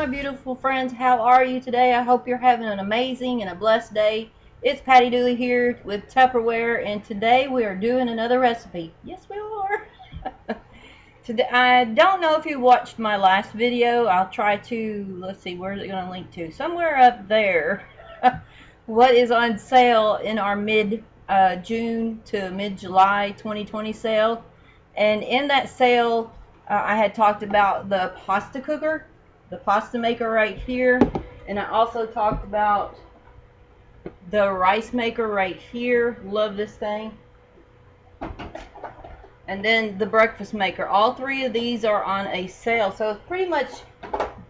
my beautiful friends. How are you today? I hope you're having an amazing and a blessed day. It's Patty Dooley here with Tupperware, and today we are doing another recipe. Yes, we are. Today, I don't know if you watched my last video. I'll try to, let's see, where's it going to link to? Somewhere up there. What is on sale in our mid-June to mid-July 2020 sale. And in that sale, I had talked about the pasta cooker, the pasta maker right here, and I also talked about the rice maker right here. Love this thing. And then the breakfast maker. All three of these are on a sale, so it's pretty much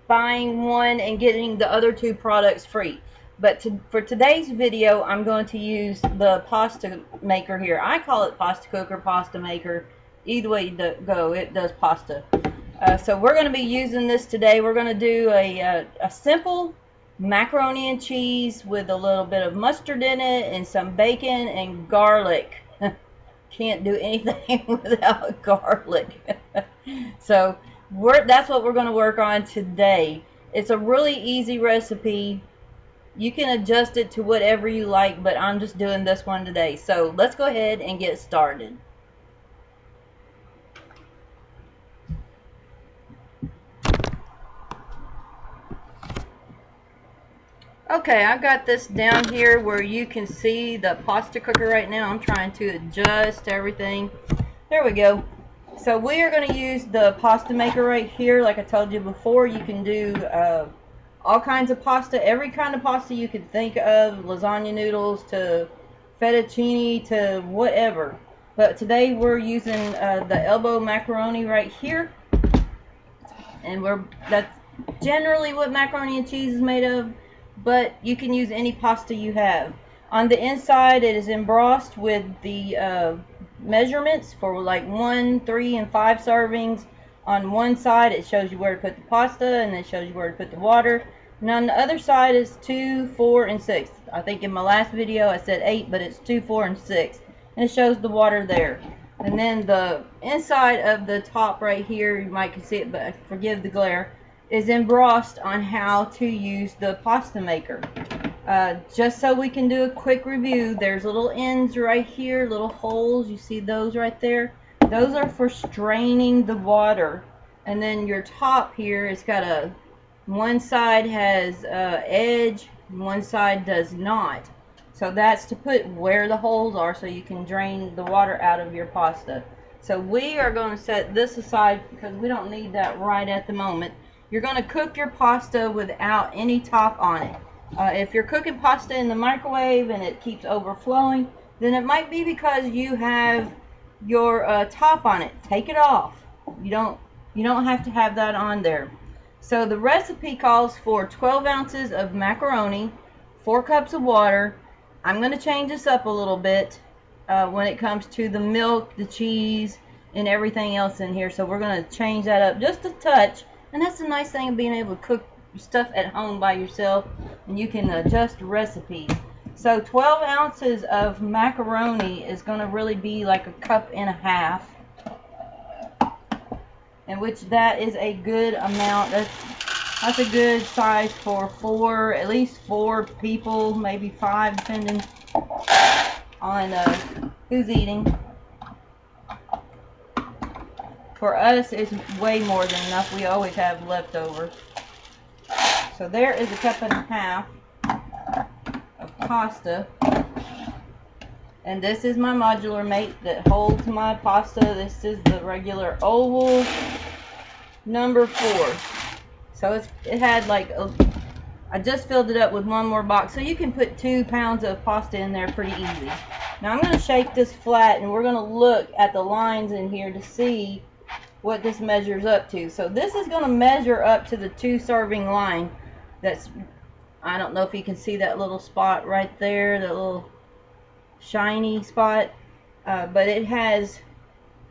buying one and getting the other two products free. But for today's video, I'm going to use the pasta maker here. I call it pasta cooker, pasta maker. Either way you go, it does pasta. So we're going to be using this today. We're going to do a simple macaroni and cheese with a little bit of mustard in it and some bacon and garlic. Can't do anything without garlic. So that's what we're going to work on today. It's a really easy recipe. You can adjust it to whatever you like, but I'm just doing this one today. So let's go ahead and get started. Okay, I've got this down here where you can see the pasta cooker right now. I'm trying to adjust everything. There we go. So we are going to use the pasta maker right here. Like I told you before, you can do all kinds of pasta, every kind of pasta you could think of, lasagna noodles to fettuccine to whatever. But today we're using the elbow macaroni right here. And that's generally what macaroni and cheese is made of. But you can use any pasta you have. On the inside, it is embossed with the measurements for like 1, 3, and 5 servings. On one side, it shows you where to put the pasta, and it shows you where to put the water. And on the other side is 2, 4, and 6. I think in my last video I said 8, but it's 2, 4, and 6. And it shows the water there. And then the inside of the top right here, you might can see it, but forgive the glare, is embossed on how to use the pasta maker. Just so we can do a quick review, there's little ends right here, little holes. You see those right there? Those are for straining the water. And then your top here, it's got one side has edge, one side does not. So that's to put where the holes are so you can drain the water out of your pasta. So we are going to set this aside because we don't need that right at the moment. You're going to cook your pasta without any top on it. If you're cooking pasta in the microwave and it keeps overflowing, then it might be because you have your top on it. Take it off. You don't have to have that on there. So the recipe calls for 12 ounces of macaroni, 4 cups of water. I'm going to change this up a little bit when it comes to the milk, the cheese, and everything else in here. So we're going to change that up just a touch. And that's the nice thing of being able to cook stuff at home by yourself, and you can adjust recipes. So 12 ounces of macaroni is going to really be like a cup and a half, in which that is a good amount. That's a good size for at least 4 people, maybe 5, depending on who's eating. For us, it's way more than enough. We always have leftovers. So there is a cup and a half of pasta. And this is my modular mate that holds my pasta. This is the regular oval number 4. So it had like I just filled it up with one more box. So you can put 2 pounds of pasta in there pretty easy. Now I'm going to shake this flat, and we're going to look at the lines in here to see what this measures up to. So this is going to measure up to the 2 serving line. That's, I don't know if you can see that little spot right there, that little shiny spot, but it has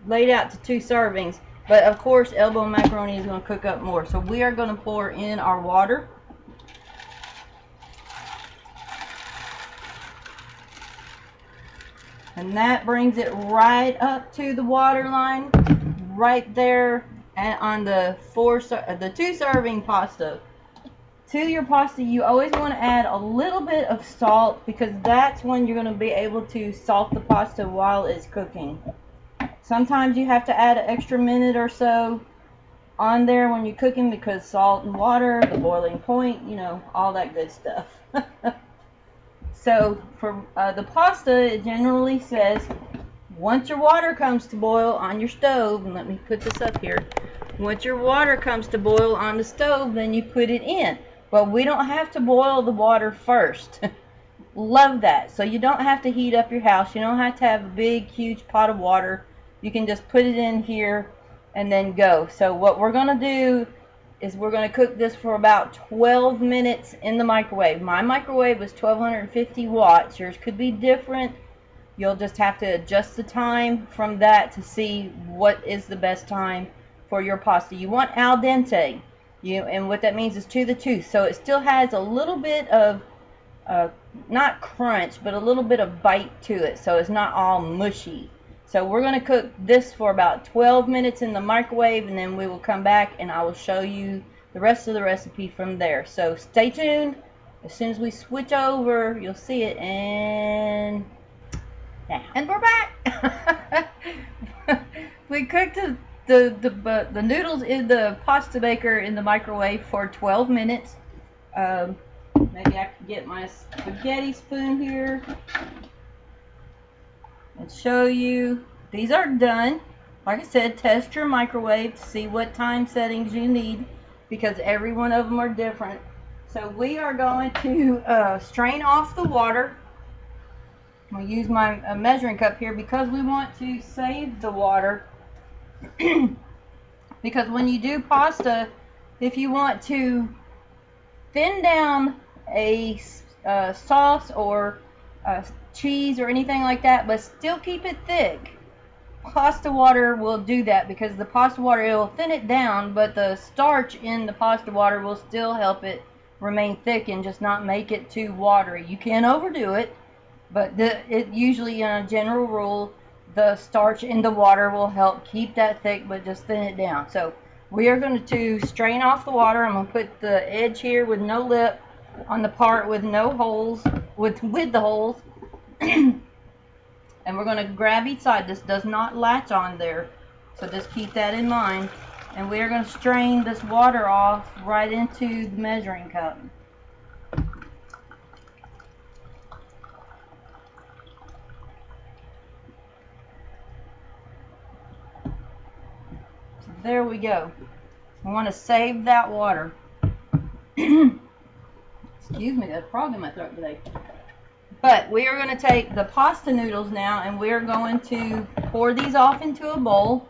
laid out to 2 servings. But of course, elbow macaroni is going to cook up more. So we are going to pour in our water. And that brings it right up to the water line, right there, and on the 2 serving pasta. to your pasta, you always want to add a little bit of salt, because that's when you're going to be able to salt the pasta while it's cooking. Sometimes you have to add an extra minute or so on there when you're cooking, because salt and water, the boiling point, you know, all that good stuff. So for the pasta, it generally says once your water comes to boil on your stove, and let me put this up here, once your water comes to boil on the stove, then you put it in. Well, we don't have to boil the water first. Love that. So you don't have to heat up your house. You don't have to have a big, huge pot of water. You can just put it in here and then go. So what we're going to do is we're going to cook this for about 12 minutes in the microwave. My microwave was 1250 watts. Yours could be different. You'll just have to adjust the time from that to see what is the best time for your pasta. You want al dente, and what that means is to the tooth. So it still has a little bit of, not crunch, but a little bit of bite to it. So it's not all mushy. So we're going to cook this for about 12 minutes in the microwave, and then we will come back and I will show you the rest of the recipe from there. So stay tuned. As soon as we switch over, you'll see it. And we're back. We cooked the noodles in the pasta maker in the microwave for 12 minutes. Maybe I can get my spaghetti spoon here and show you. These are done. Like I said, test your microwave to see what time settings you need, because every one of them are different. So we are going to strain off the water. I'm going to use my measuring cup here because we want to save the water. Because when you do pasta, if you want to thin down a sauce or cheese or anything like that, but still keep it thick, pasta water will do that, because the pasta water, it will thin it down, but the starch in the pasta water will still help it remain thick and just not make it too watery. You can overdo it, but it usually, in a general rule, the starch in the water will help keep that thick, but just thin it down. So we are going to strain off the water. I'm going to put the edge here with no lip on the part with no holes, with the holes. And we're going to grab each side. This does not latch on there, so just keep that in mind. And we are going to strain this water off right into the measuring cup. So there we go. I want to save that water. Excuse me, there's a frog in my throat today. But we are going to take the pasta noodles now, and we are going to pour these off into a bowl.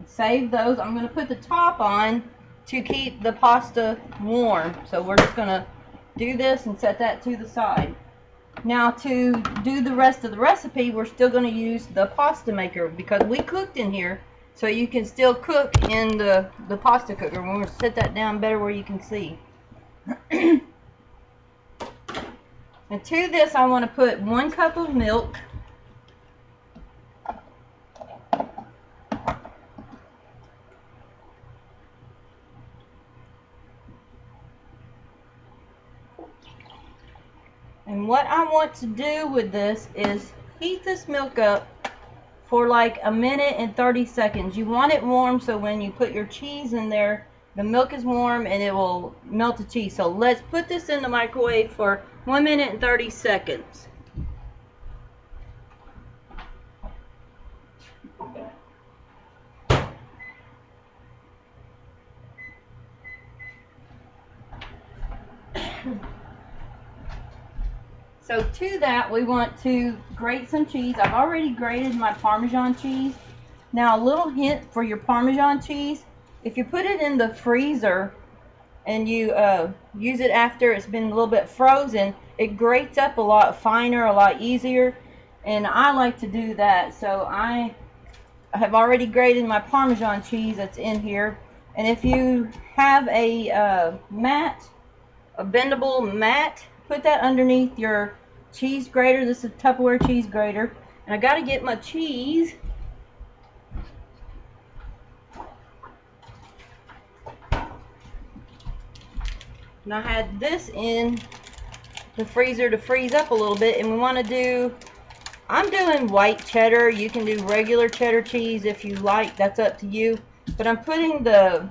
Save those. I'm going to put the top on to keep the pasta warm. So we're just going to do this and set that to the side. Now, to do the rest of the recipe, we're still going to use the pasta maker, because we cooked in here, so you can still cook in the pasta cooker. We're going to set that down better where you can see. And to this, I want to put 1 cup of milk. And what I want to do with this is heat this milk up for like a minute and 30 seconds. You want it warm, so when you put your cheese in there, the milk is warm and it will melt the cheese. So let's put this in the microwave for 1 minute and 30 seconds. So to that, we want to grate some cheese. I've already grated my Parmesan cheese. Now, a little hint for your Parmesan cheese: if you put it in the freezer and you use it after it's been a little bit frozen, it grates up a lot finer, a lot easier, and I like to do that. So I have already grated my Parmesan cheese that's in here. And if you have a mat, a bendable mat, put that underneath your cheese grater. This is a Tupperware cheese grater. And I got to get my cheese. And I had this in the freezer to freeze up a little bit, and we want to do, I'm doing white cheddar. You can do regular cheddar cheese if you like, that's up to you. But I'm putting the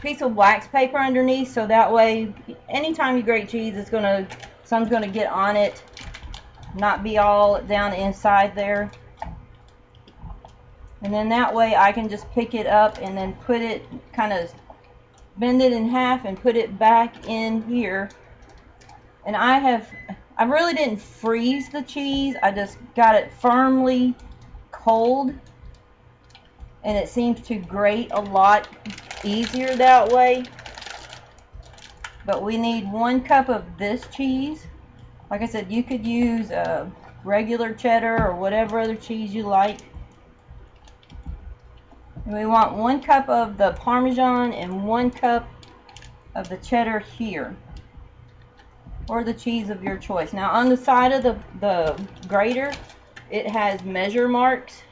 piece of wax paper underneath, so that way anytime you grate cheese, it's gonna, some's gonna get on it, not be all down inside there. And then that way I can just pick it up and then put it, kind of bend it in half and put it back in here. And I really didn't freeze the cheese, I just got it firmly cold, and it seems to grate a lot easier that way. But we need 1 cup of this cheese. Like I said, you could use regular cheddar or whatever other cheese you like. And we want 1 cup of the Parmesan and 1 cup of the cheddar here, or the cheese of your choice. Now on the side of the grater, it has measure marks.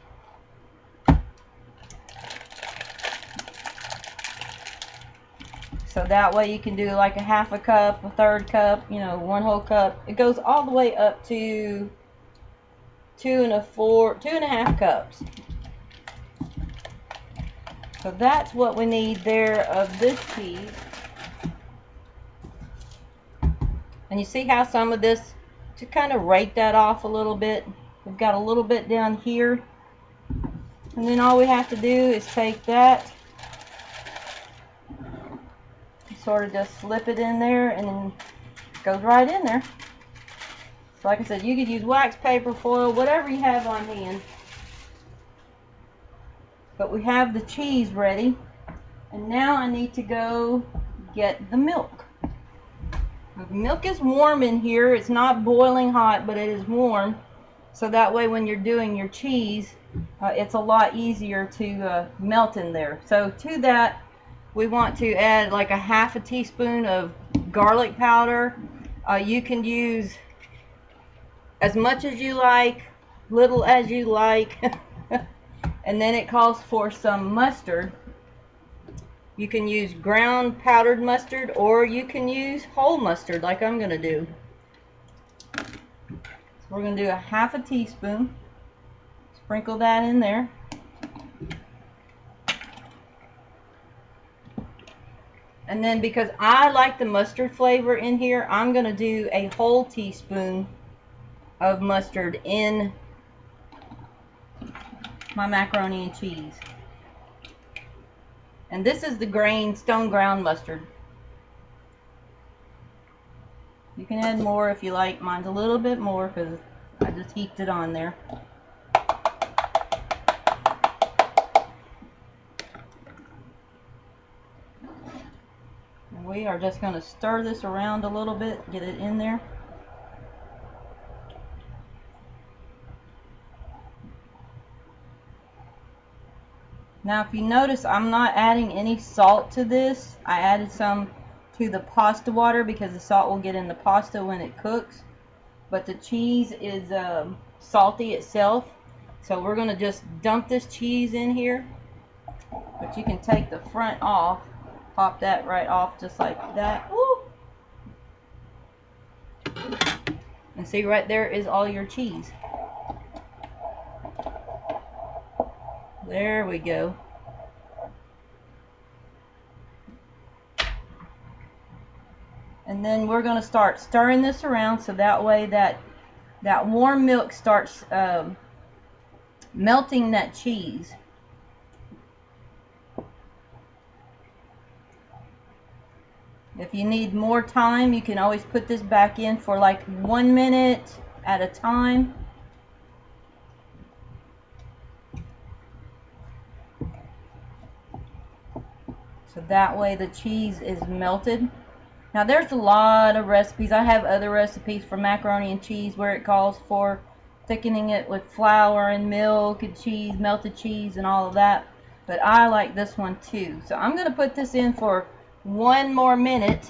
So that way you can do like a 1/2 cup, a 1/3 cup, you know, 1 whole cup. It goes all the way up to 2 1/2 cups. So that's what we need there of this cheese. And you see how some of this, to kind of rake that off a little bit, we've got a little bit down here. And then all we have to do is take that, sort of just slip it in there, and then it goes right in there. So like I said, you could use wax paper, foil, whatever you have on hand. But we have the cheese ready, and now I need to go get the milk. The milk is warm in here. It's not boiling hot, but it is warm, so that way when you're doing your cheese, it's a lot easier to melt in there. So to that, we want to add like a 1/2 teaspoon of garlic powder. You can use as much as you like, little as you like. And then it calls for some mustard. You can use ground powdered mustard, or you can use whole mustard like I'm going to do. So we're going to do a 1/2 teaspoon. Sprinkle that in there. And then because I like the mustard flavor in here, I'm going to do a whole teaspoon of mustard in my macaroni and cheese. And this is the stone ground mustard. You can add more if you like. Mine's a little bit more because I just heaped it on there. And we are just going to stir this around a little bit, get it in there. Now if you notice, I'm not adding any salt to this. I added some to the pasta water because the salt will get in the pasta when it cooks. But the cheese is salty itself. So we're going to just dump this cheese in here. But you can take the front off. Pop that right off just like that. Woo! And see, right there is all your cheese. There we go. And then we're going to start stirring this around, so that way that warm milk starts melting that cheese. If you need more time, you can always put this back in for like 1 minute at a time. So that way the cheese is melted. Now there's a lot of recipes. I have other recipes for macaroni and cheese where it calls for thickening it with flour and milk and cheese, melted cheese and all of that. But I like this one too. So I'm going to put this in for 1 more minute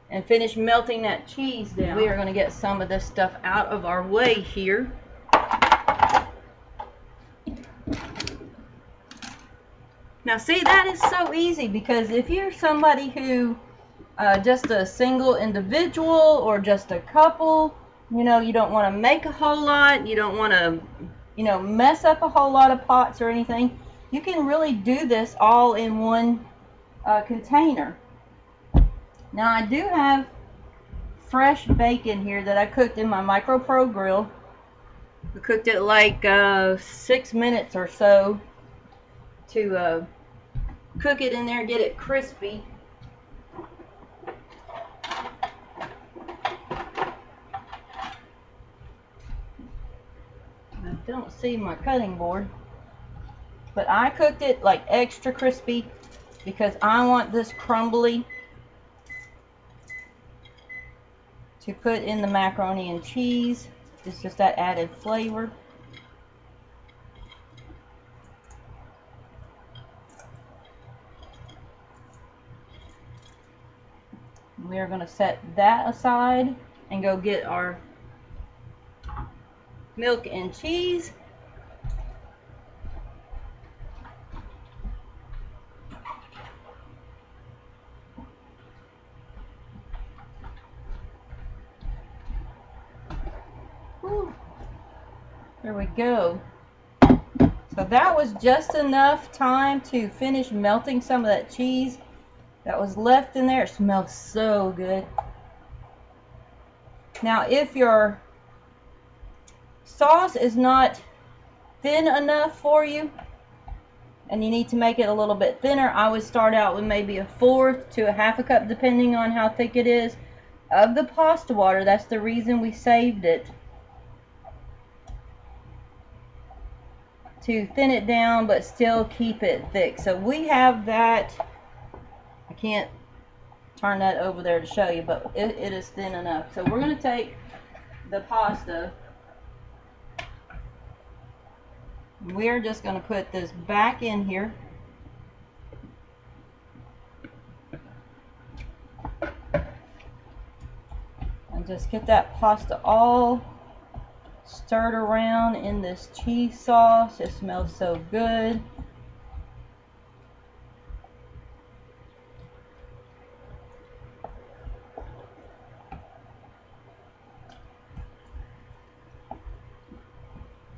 and finish melting that cheese down. We are going to get some of this stuff out of our way here. Now see, that is so easy, because if you're somebody who just a single individual or just a couple. You know, you don't want to make a whole lot. You don't want to, you know, mess up a whole lot of pots or anything. You can really do this all in one container. Now I do have fresh bacon here that I cooked in my Micro Pro grill. I cooked it like 6 minutes or so to cook it in there, get it crispy. I don't see my cutting board, but I cooked it like extra crispy because I want this crumbly to put in the macaroni and cheese. It's just that added flavor. We are going to set that aside and go get our milk and cheese. Whew. There we go. So that was just enough time to finish melting some of that cheese that was left in there. It smells so good. Now if your sauce is not thin enough for you and you need to make it a little bit thinner, I would start out with maybe 1/4 to 1/2 cup, depending on how thick it is, of the pasta water. That's the reason we saved it, to thin it down but still keep it thick. So we have that. I can't turn that over there to show you, but it is thin enough. So we're going to take the pasta. We're just going to put this back in here. And just get that pasta all stirred around in this cheese sauce. It smells so good.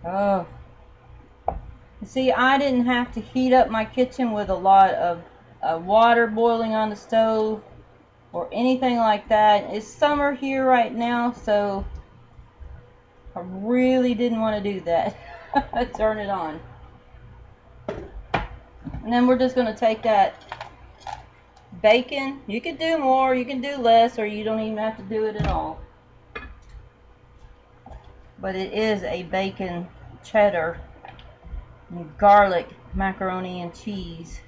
Oh, see, I didn't have to heat up my kitchen with a lot of water boiling on the stove or anything like that. It's summer here right now, so I really didn't want to do that. Turn it on. And then we're just going to take that bacon. You can do more, you can do less, or you don't even have to do it at all. But it is a bacon cheddar garlic macaroni and cheese.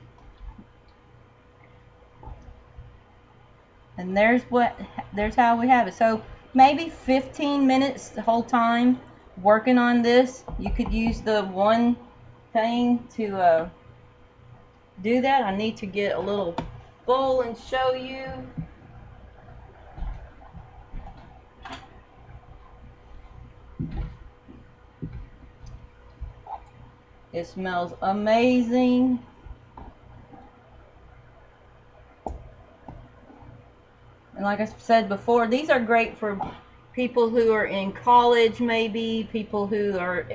And there's how we have it. So maybe 15 minutes the whole time working on this. You could use the one thing to do that. I need to get a little bowl and show you. It smells amazing. And like I said before, these are great for people who are in college, maybe people who are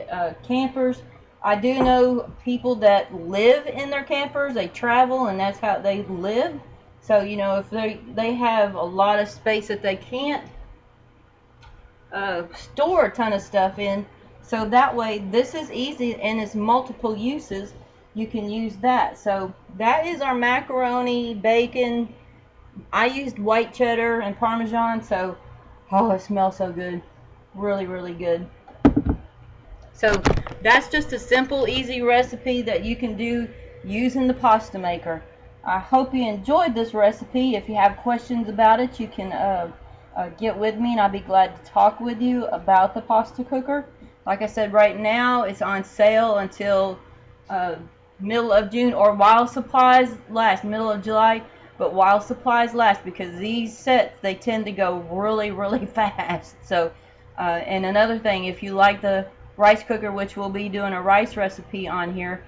campers. I do know people that live in their campers. They travel and that's how they live. So, you know, if they have a lot of space that they can't store a ton of stuff in, so that way this is easy and it's multiple uses. You can use that. So that is our macaroni, bacon. I used white cheddar and Parmesan, so oh, it smells so good. Really, really good. So that's just a simple, easy recipe that you can do using the pasta maker. I hope you enjoyed this recipe. If you have questions about it, you can get with me and I'll be glad to talk with you about the pasta cooker. Like I said, right now it's on sale until middle of June, or while supplies last, middle of July. But while supplies last, because these sets, they tend to go really, really fast. So, and another thing, if you like the rice cooker, which we'll be doing a rice recipe on here,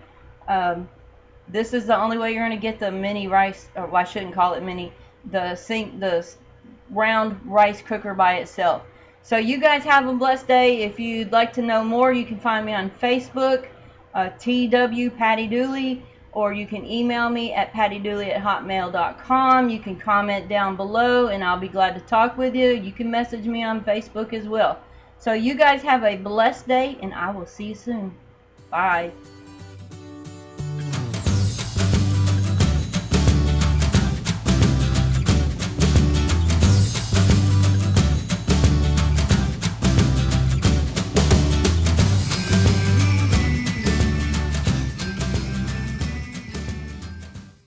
this is the only way you're going to get the mini rice, or I shouldn't call it mini, the round rice cooker by itself. So you guys have a blessed day. If you'd like to know more, you can find me on Facebook, TW Patty Dooley, or you can email me at pattydooley@hotmail.com. You can comment down below and I'll be glad to talk with you. You can message me on Facebook as well. So you guys have a blessed day and I will see you soon. Bye.